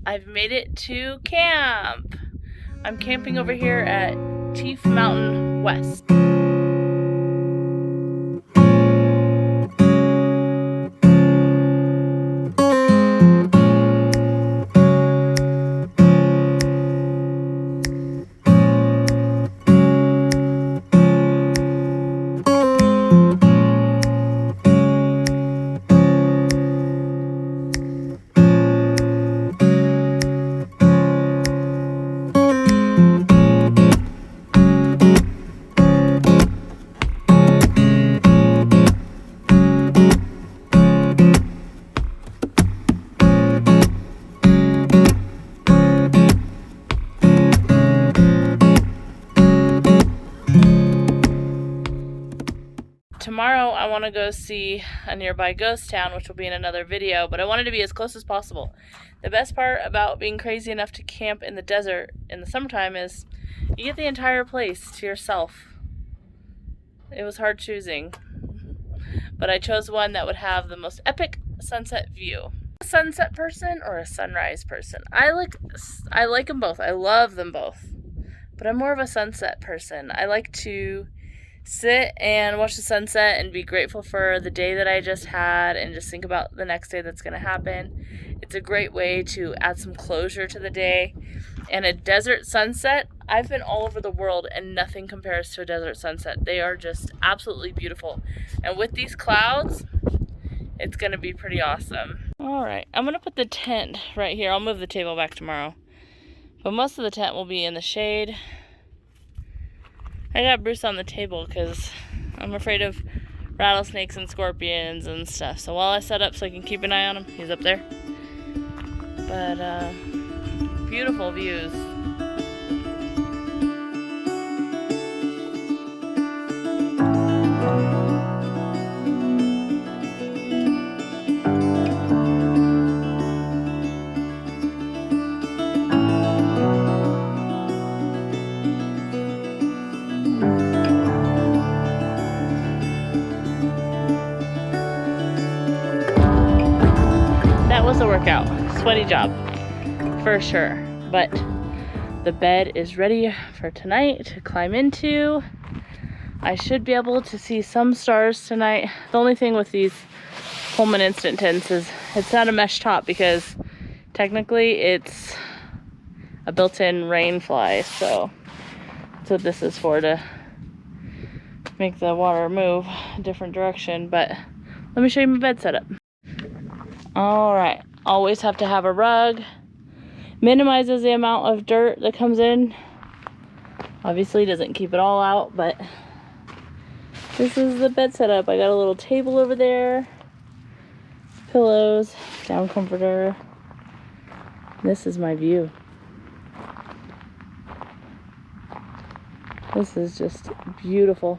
I've made it to camp. I'm camping over here at Chief Mountain West. Tomorrow I want to go see a nearby ghost town, which will be in another video, but I wanted to be as close as possible. The best part about being crazy enough to camp in the desert in the summertime is you get the entire place to yourself. It was hard choosing, but I chose one that would have the most epic sunset view. A sunset person or a sunrise person? I like them both. I love them both, but I'm more of a sunset person. I like to sit and watch the sunset and be grateful for the day that I just had and just think about the next day that's going to happen. It's a great way to add some closure to the day. And a desert sunset, I've been all over the world and nothing compares to a desert sunset. They are just absolutely beautiful. And with these clouds, it's going to be pretty awesome. All right, I'm going to put the tent right here. I'll move the table back tomorrow. But most of the tent will be in the shade. I got Bruce on the table because I'm afraid of rattlesnakes and scorpions and stuff. So while I set up so I can keep an eye on him, he's up there. But beautiful views. That was a workout. Sweaty job, for sure. But the bed is ready for tonight to climb into. I should be able to see some stars tonight. The only thing with these Pullman Instant Tents is it's not a mesh top because technically it's a built-in rain fly. So that's what this is for, to make the water move a different direction. But let me show you my bed setup. All right, always have to have a rug. Minimizes the amount of dirt that comes in. Obviously doesn't keep it all out, but this is the bed setup. I got a little table over there, pillows, down comforter. This is my view. This is just beautiful.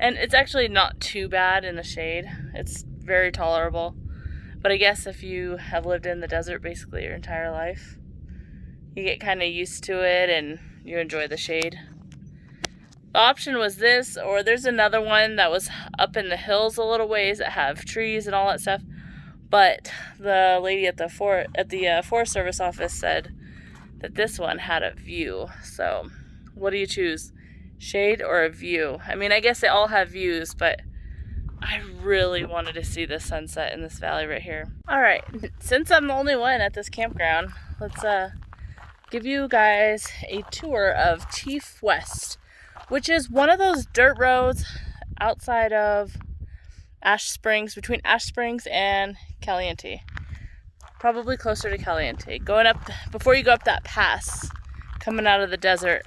And it's actually not too bad in the shade. It's very tolerable. But I guess if you have lived in the desert basically your entire life, you get kind of used to it and you enjoy the shade. The option was this, or there's another one that was up in the hills a little ways that have trees and all that stuff. But the lady at the Forest Service office said that this one had a view. So what do you choose? Shade or a view? I mean, I guess they all have views, but I really wanted to see the sunset in this valley right here. All right, since I'm the only one at this campground, let's give you guys a tour of Chief West, which is one of those dirt roads outside of Ash Springs, between Ash Springs and Caliente. Probably closer to Caliente. Going up, before you go up that pass, coming out of the desert.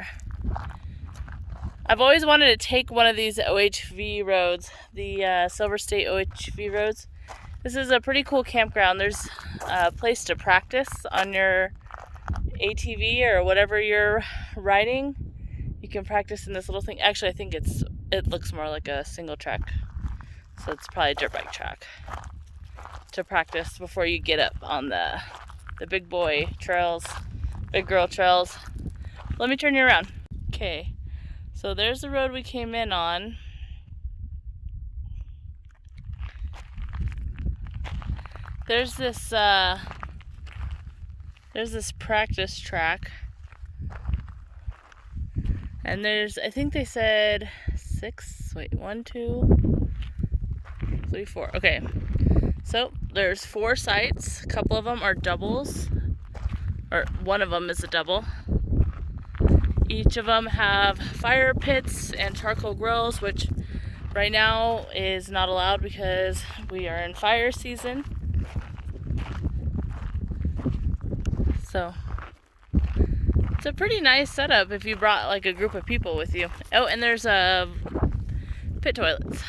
I've always wanted to take one of these OHV roads, the Silver State OHV roads. This is a pretty cool campground. There's a place to practice on your ATV or whatever you're riding. You can practice in this little thing. Actually, I think it looks more like a single track. So it's probably a dirt bike track to practice before you get up on the big boy trails, big girl trails. Let me turn you around. Okay. So there's the road we came in on. There's this There's this practice track. And there's, I think they said 1, 2, 3, 4. Okay. So there's 4 sites. A couple of them are doubles. Or one of them is a double. Each of them have fire pits and charcoal grills, which right now is not allowed because we are in fire season. So it's a pretty nice setup if you brought like a group of people with you. Oh, and there's pit toilets.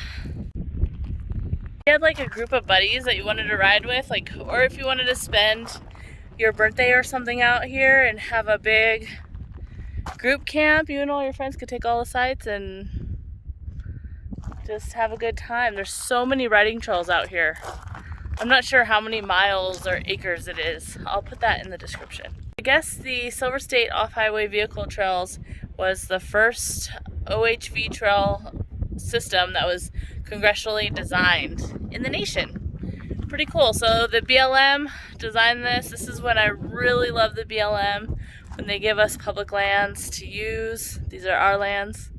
You had like a group of buddies that you wanted to ride with, like, or if you wanted to spend your birthday or something out here and have a big group camp, you and all your friends could take all the sites and just have a good time. There's so many riding trails out here. I'm not sure how many miles or acres it is. I'll put that in the description. I guess the Silver State Off-Highway Vehicle Trails was the first OHV trail system that was congressionally designed in the nation. Pretty cool. So the BLM designed this. This is when I really love the BLM, when they give us public lands to use. These are our lands.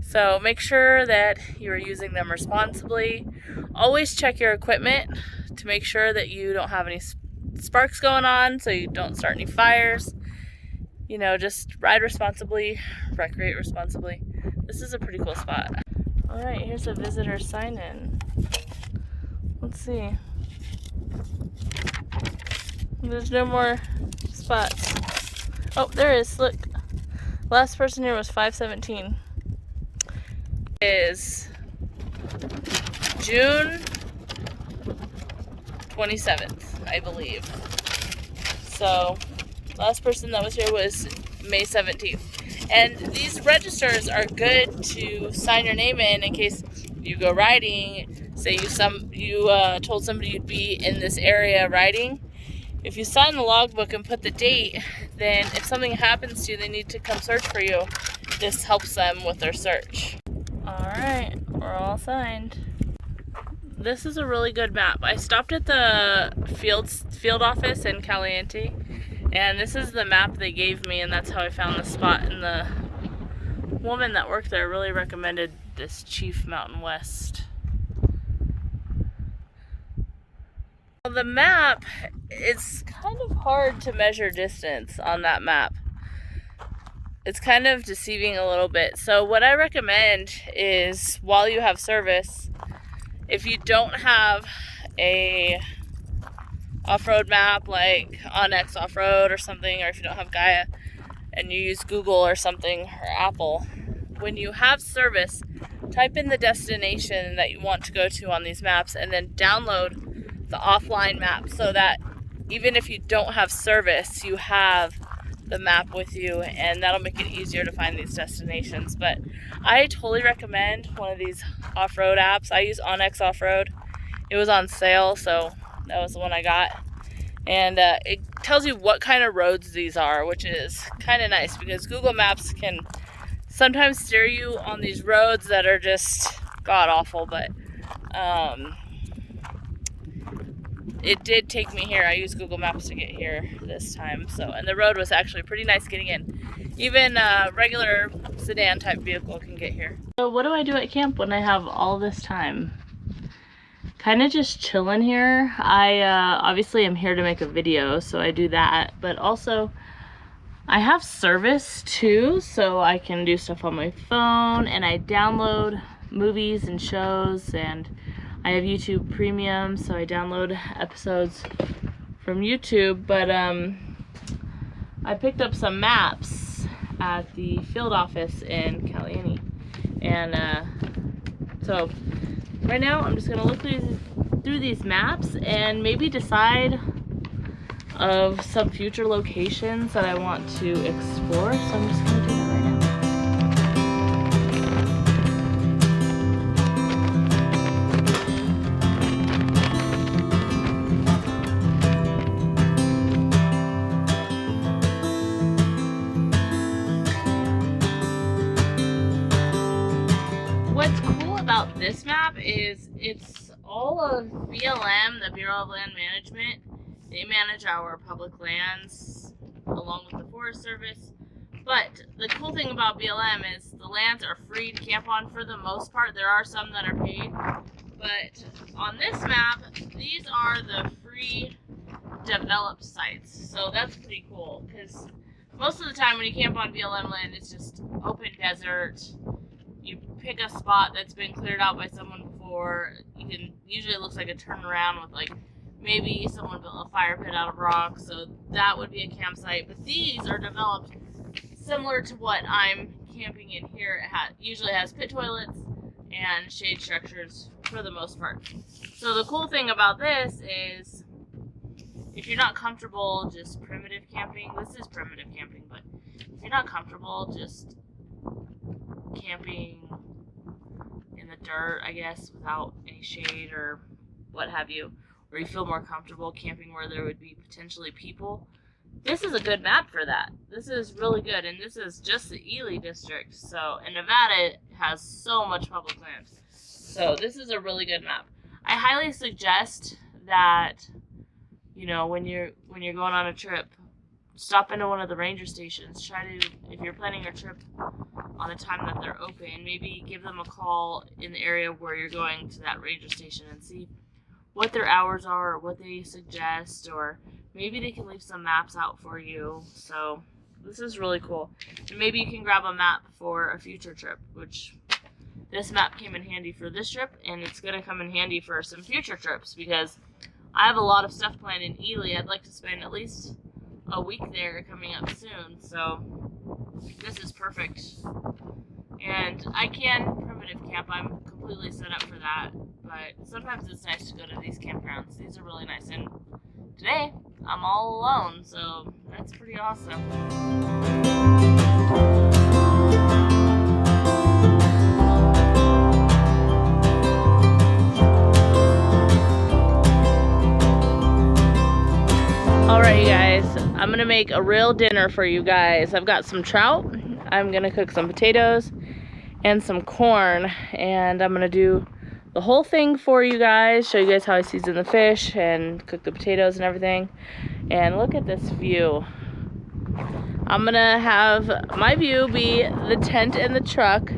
So make sure that you are using them responsibly. Always check your equipment to make sure that you don't have any sparks going on, so you don't start any fires. You know, just ride responsibly, recreate responsibly. This is a pretty cool spot. All right, here's a visitor sign-in. Let's see. There's no more spots. Oh, there is. Look. Last person here was 517. Is June 27th, I believe. So, last person that was here was May 17th. And these registers are good to sign your name in case you go riding. Say you told somebody you'd be in this area riding. If you sign the logbook and put the date, then if something happens to you, they need to come search for you. This helps them with their search. Alright, we're all signed. This is a really good map. I stopped at the field office in Caliente, and this is the map they gave me, and that's how I found the spot. And the woman that worked there really recommended this Chief Mountain West. Well, the map, it's kind of hard to measure distance on that map. It's kind of deceiving a little bit. So what I recommend is, while you have service, if you don't have a off-road map like Onyx Off-Road or something, or if you don't have Gaia and you use Google or something, or Apple, when you have service, type in the destination that you want to go to on these maps and then download the offline map, so that even if you don't have service, you have the map with you, and that'll make it easier to find these destinations. But I totally recommend one of these off-road apps. I use Onyx Off-Road. It was on sale, so that was the one I got. And it tells you what kind of roads these are, which is kind of nice because Google Maps can sometimes steer you on these roads that are just god-awful, but it did take me here. I used Google Maps to get here this time. So, and the road was actually pretty nice getting in. Even a regular sedan type vehicle can get here. So what do I do at camp when I have all this time? Kind of just chilling here. I obviously am here to make a video, so I do that. But also, I have service too, so I can do stuff on my phone, and I download movies and shows, and I have YouTube Premium, so I download episodes from YouTube. But I picked up some maps at the field office in Caliente, and so right now I'm just gonna look through these maps and maybe decide of some future locations that I want to explore. So I'm just gonna do that right now. What's cool about this map is it's all of BLM, the Bureau of Land Management, They manage our public lands along with the Forest Service. But the cool thing about BLM is the lands are free to camp on for the most part. There are some that are paid. But on this map, these are the free developed sites. So that's pretty cool, because most of the time when you camp on BLM land, it's just open desert. You pick a spot that's been cleared out by someone before. Usually it looks like a turnaround with like maybe someone built a fire pit out of rock, so that would be a campsite. But these are developed similar to what I'm camping in here. It usually has pit toilets and shade structures for the most part. So the cool thing about this is, if you're not comfortable just primitive camping, this is primitive camping, but if you're not comfortable just camping in the dirt, I guess, without any shade or what have you, or you feel more comfortable camping where there would be potentially people, this is a good map for that. This is really good, and this is just the Ely district. So, and Nevada has so much public land. So this is a really good map. I highly suggest that, you know, when you're going on a trip, stop into one of the ranger stations. Try to, if you're planning your trip on a time that they're open, maybe give them a call in the area where you're going to that ranger station and see what their hours are, or what they suggest, or maybe they can leave some maps out for you. So this is really cool. And maybe you can grab a map for a future trip, which this map came in handy for this trip, and it's going to come in handy for some future trips, because I have a lot of stuff planned in Ely. I'd like to spend at least a week there coming up soon, so this is perfect. And I can primitive camp. I'm completely set up for that, but sometimes it's nice to go to these campgrounds. These are really nice, and today I'm all alone, so that's pretty awesome. Alright, you guys, I'm gonna make a real dinner for you guys. I've got some trout, I'm gonna cook some potatoes and some corn, and I'm gonna do the whole thing for you guys, show you guys how I season the fish and cook the potatoes and everything. And look at this view. I'm gonna have my view be the tent and the truck,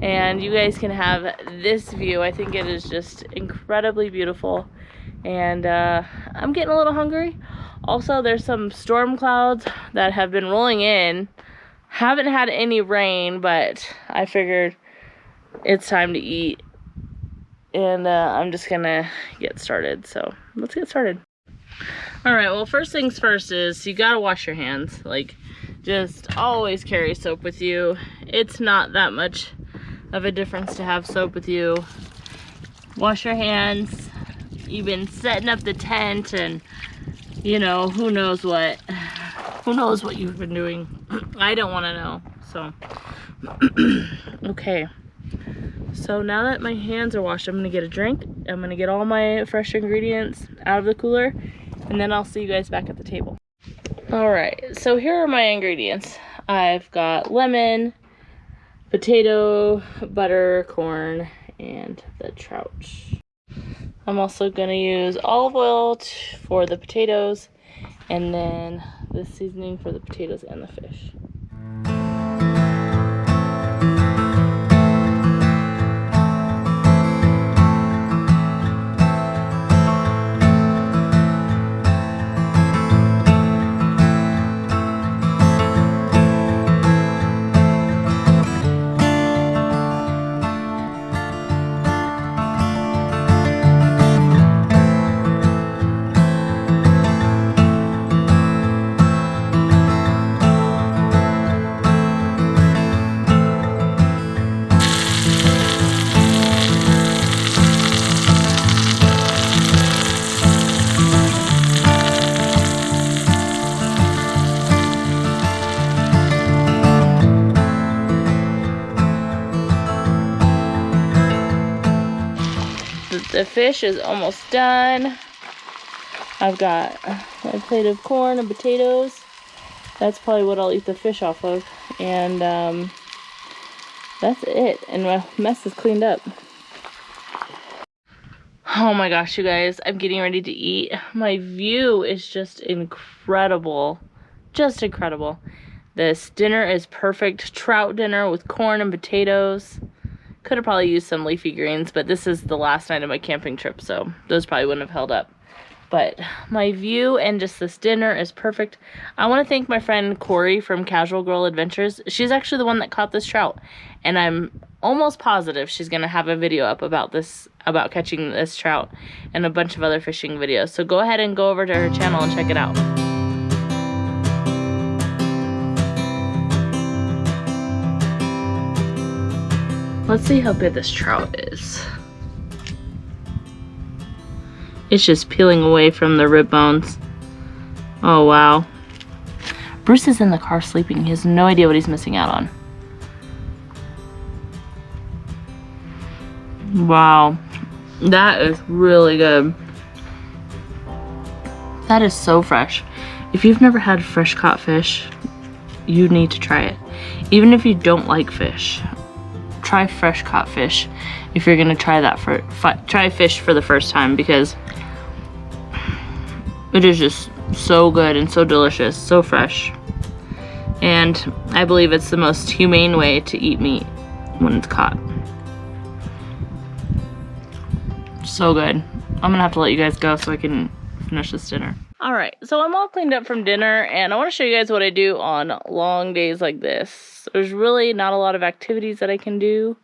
and you guys can have this view. I think it is just incredibly beautiful, and I'm getting a little hungry. Also, there's some storm clouds that have been rolling in. Haven't had any rain, but I figured it's time to eat, and I'm just gonna get started. So let's get started. All right, well, first things first is you gotta wash your hands. Like, just always carry soap with you. It's not that much of a difference to have soap with you. Wash your hands. You've been setting up the tent, and you know, who knows what you've been doing. I don't want to know. So okay, so now that my hands are washed, I'm gonna get a drink. I'm gonna get all my fresh ingredients out of the cooler, and then I'll see you guys back at the table. All right, so here are my ingredients. I've got lemon, potato, butter, corn, and the trout. I'm also gonna use olive oil for the potatoes, and then the seasoning for the potatoes and the fish. The fish is almost done. I've got my plate of corn and potatoes. That's probably what I'll eat the fish off of. And that's it. And my mess is cleaned up. Oh my gosh, you guys, I'm getting ready to eat. My view is just incredible. Just incredible. This dinner is perfect. Trout dinner with corn and potatoes. Could have probably used some leafy greens, but this is the last night of my camping trip, so those probably wouldn't have held up. But my view and just this dinner is perfect. I want to thank my friend Corey from Casual Girl Adventures. She's actually the one that caught this trout, and I'm almost positive she's going to have a video up about catching this trout and a bunch of other fishing videos. So go ahead and go over to her channel and check it out. Let's see how big this trout is. It's just peeling away from the rib bones. Oh, wow. Bruce is in the car sleeping. He has no idea what he's missing out on. Wow. That is really good. That is so fresh. If you've never had fresh caught fish, you need to try it. Even if you don't like fish, try fresh caught fish if you're gonna try that try fish for the first time, because it is just so good and so delicious, so fresh. And I believe it's the most humane way to eat meat when it's caught. So good. I'm gonna have to let you guys go so I can finish this dinner. Alright, so I'm all cleaned up from dinner, and I want to show you guys what I do on long days like this. There's really not a lot of activities that I can do.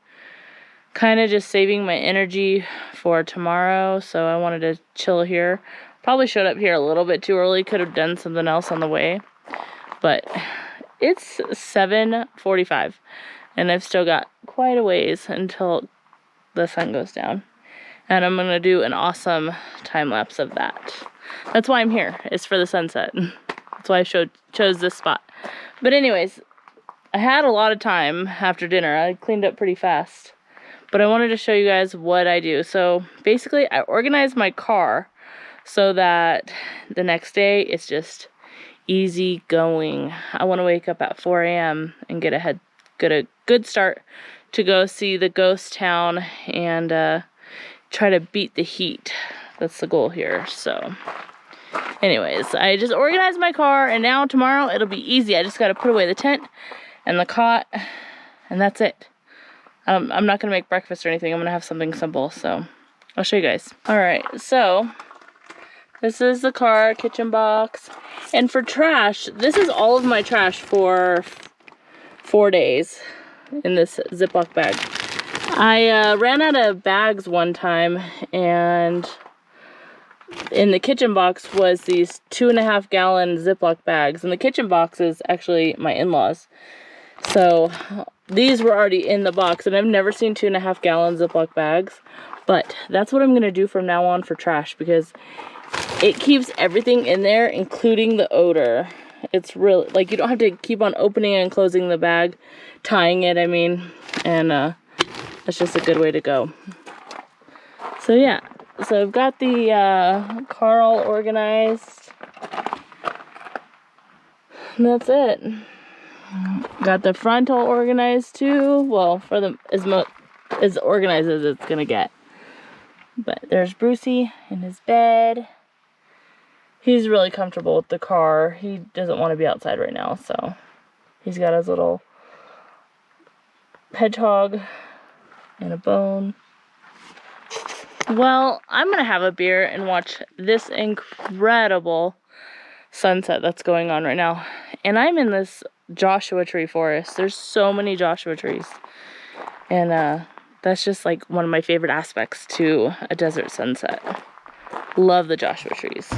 Kind of just saving my energy for tomorrow, so I wanted to chill here. Probably showed up here a little bit too early, could have done something else on the way. But it's 7:45, and I've still got quite a ways until the sun goes down. And I'm going to do an awesome time lapse of that. That's why I'm here, is for the sunset. That's why I chose this spot. But anyways, I had a lot of time after dinner. I cleaned up pretty fast. But I wanted to show you guys what I do. So basically, I organize my car so that the next day it's just easy going. I want to wake up at 4 a.m. and get a good start to go see the ghost town and try to beat the heat. That's the goal here. So anyways, I just organized my car, and now tomorrow it'll be easy. I just got to put away the tent and the cot, and that's it. I'm not going to make breakfast or anything. I'm going to have something simple, so I'll show you guys. Alright, so this is the car, kitchen box. And for trash, this is all of my trash for 4 days in this Ziploc bag. I ran out of bags one time, and in the kitchen box was these 2.5 gallon Ziploc bags. And the kitchen box is actually my in-laws. So these were already in the box, and I've never seen 2.5 gallon Ziploc bags. But that's what I'm going to do from now on for trash, because it keeps everything in there, including the odor. It's really, like, you don't have to keep on opening and closing the bag, tying it, I mean, and that's just a good way to go. So yeah, so I've got the car all organized, and that's it. Got the front all organized too. Well, for the as organized as it's gonna get. But there's Brucey in his bed. He's really comfortable with the car. He doesn't want to be outside right now, so he's got his little hedgehog and a bone. Well, I'm gonna have a beer and watch this incredible sunset that's going on right now. And I'm in this Joshua tree forest. There's so many Joshua trees. And that's just like one of my favorite aspects to a desert sunset. Love the Joshua trees.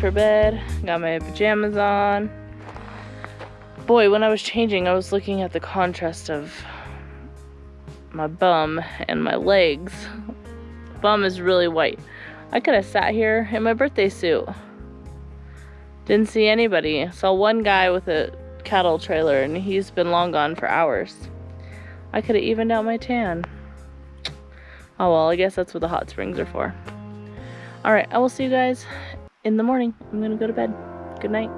for bed. Got my pajamas on. Boy, when I was changing, I was looking at the contrast of my bum and my legs. Bum is really white. I could have sat here in my birthday suit. Didn't see anybody. Saw one guy with a cattle trailer, and he's been long gone for hours. I could have evened out my tan. Oh well, I guess that's what the hot springs are for. Alright, I will see you guys in the morning. I'm gonna go to bed. Good night.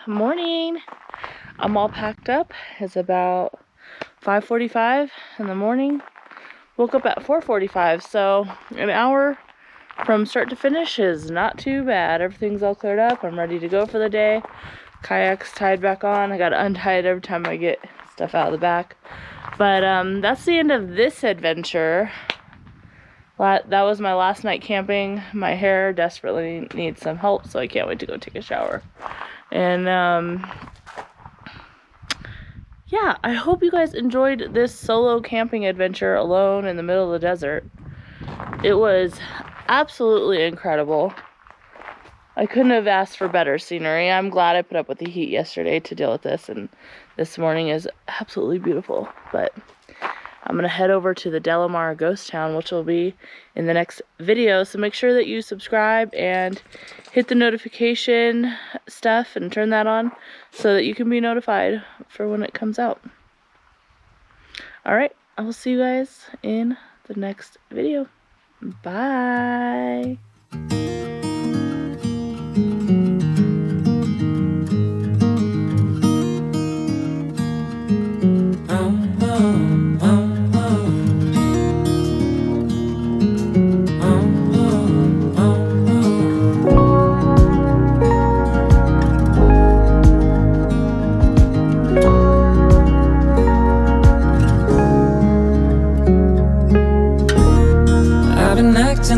Morning. I'm all packed up. It's about 5:45 in the morning. Woke up at 4:45, so an hour from start to finish is not too bad. Everything's all cleared up. I'm ready to go for the day. Kayak's tied back on. I gotta untie it every time I get stuff out of the back. But that's the end of this adventure. That was my last night camping. My hair desperately needs some help, so I can't wait to go take a shower. And yeah, I hope you guys enjoyed this solo camping adventure alone in the middle of the desert. It was absolutely incredible. I couldn't have asked for better scenery. I'm glad I put up with the heat yesterday to deal with this, and this morning is absolutely beautiful. But I'm gonna head over to the Delamar ghost town, which will be in the next video. So make sure that you subscribe and hit the notification stuff and turn that on so that you can be notified for when it comes out. All right, I will see you guys in the next video. Bye.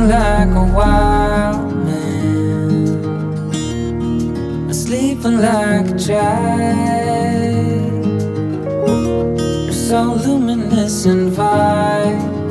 Like a wild man, sleeping like a child. You're so luminous and vibrant.